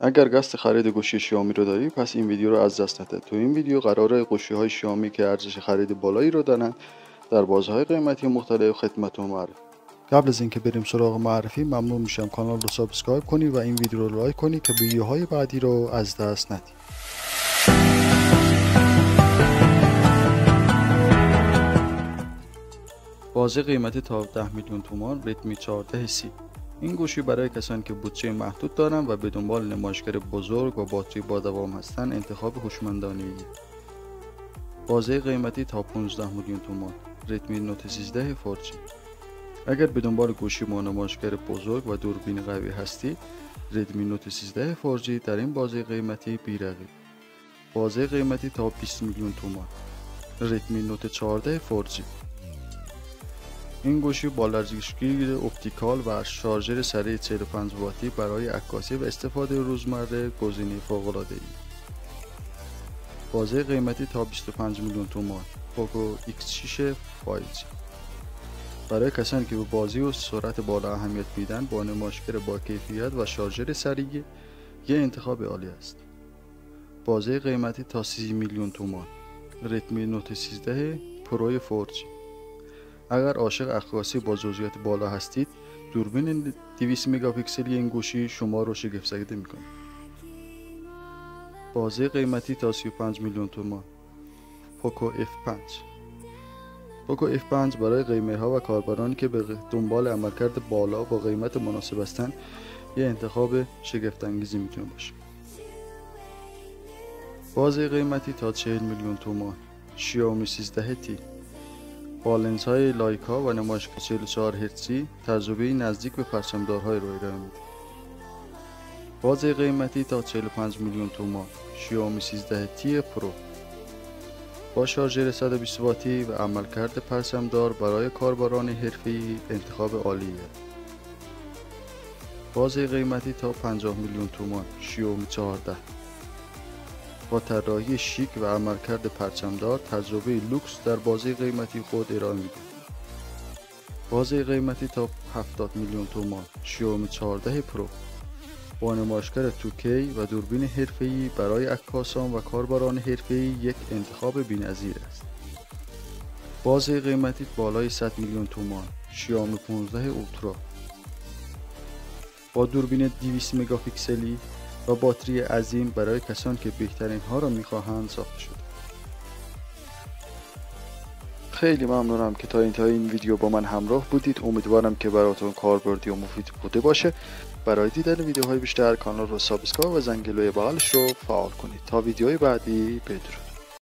اگر قصد خرید گوشی شیائومی رو داری پس این ویدیو رو از دست نده. تو این ویدیو قراره گوشی‌های شیائومی که ارزش خرید بالایی رو دارن در بازارهای قیمتی مختلف خدمتتون معرفی. قبل از اینکه بریم سراغ معرفی ممنون میشم کانال رو سابسکرایب کنی و این ویدیو رو لایک کنی که ویدیوهای بعدی رو از دست ندی. بازه قیمتی تا 10 میلیون تومان ردمی 14C. این گوشی برای کسانی که بودجه محدود دارن و به دنبال نمایشگر بزرگ و باتری با دوام هستن انتخاب هوشمندانه‌ایه. بازه قیمتی تا 15 میلیون تومان ردمی نوت 13 4G. اگر به دنبال گوشی با نمایشگر بزرگ و دوربین قوی هستید ردمی نوت 13 4G در این بازه قیمتی بی‌رقیب. بازه قیمتی تا 20 میلیون تومان ردمی نوت 14 4G. این گوشی با لرزشگیر اپتیکال و شارژر سریع 45 واتی برای عکاسی و استفاده روزمره گزینه فوق‌العاده‌ای. بازه قیمتی تا 25 میلیون تومان پوکو X6 5G. برای کسانی که به بازی و سرعت بالا اهمیت میدن با نمایشگر با کیفیت و شارژر سریع یه انتخاب عالی است. بازه قیمتی تا 30 میلیون تومان ردمی نوت 13 پرو 4G. اگر عاشق عکاسی با جزئیات بالا هستید دوربین 200 مگاپیکسلی این گوشی شما رو شگفت‌زده میکنه. بازه قیمتی تا 35 میلیون تومان پوکو F5. پوکو F5 برای گیمرها و کاربرانی که به دنبال عملکرد بالا با قیمت مناسب هستند یه انتخاب شگفت‌انگیزی میتونه باشه. بازه قیمتی تا 40 میلیون تومان شیائومی 13T. با لنزهای لایکا و نمایشگر 44 هرتزی تجربه نزدیک به پرچمدارهای رو ارائه میده. بازه قیمتی تا 45 میلیون تومان شیائومی 13T پرو با شارژر 120 واتی و عملکرد پرچمدار برای کاربران حرفه‌ای انتخاب عالیه. بازه قیمتی تا 50 میلیون تومان شیائومی 14 با طراحی شیک و عملکرد پرچمدار تجربه لوکس در بازه قیمتی خود ارائه میده. بازه قیمتی تا 70 میلیون تومان شیائومی 14 پرو با نمایشگر 2K و دوربین حرفه‌ای برای عکاسان و کاربران حرفه‌ای یک انتخاب بی‌نظیر است. بازه قیمتی بالای 100 میلیون تومان شیائومی 15 اولترا با دوربین 200 مگاپیکسلی و باتری عظیم برای کسانی که بهترین ها را میخواهند ساخته شده. خیلی ممنونم که تا انتهای این ویدیو با من همراه بودید. امیدوارم که براتون کاربردی و مفید بوده باشه. برای دیدن ویدیوهای بیشتر کانال رو سابسکرایب و زنگوله بغلش رو فعال کنید. تا ویدیوهای بعدی بدرود.